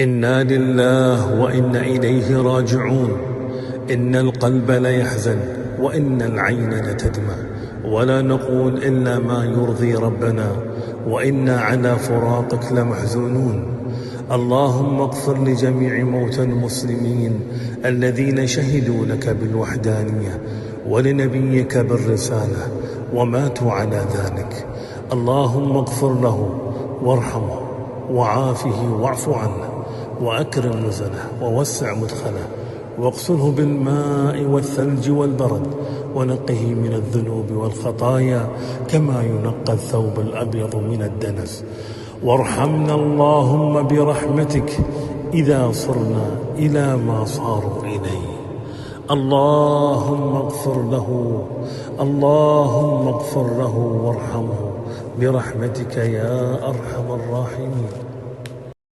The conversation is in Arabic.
إنا لله وإنا إليه راجعون. إن القلب ليحزن وإن العين لتدمع، ولا نقول إلا ما يرضي ربنا، وإنا على فراقك لمحزونون. اللهم اغفر لجميع موتى المسلمين الذين شهدوا لك بالوحدانية ولنبيك بالرسالة وماتوا على ذلك. اللهم اغفر له وارحمه وعافه واعف عنه وأكرم نزله ووسع مدخله، واغسله بالماء والثلج والبرد، ونقه من الذنوب والخطايا كما ينقى الثوب الأبيض من الدنس. وارحمنا اللهم برحمتك إذا صرنا إلى ما صاروا إليه. اللهم اغفر له، اللهم اغفر له وارحمه برحمتك يا أرحم الراحمين.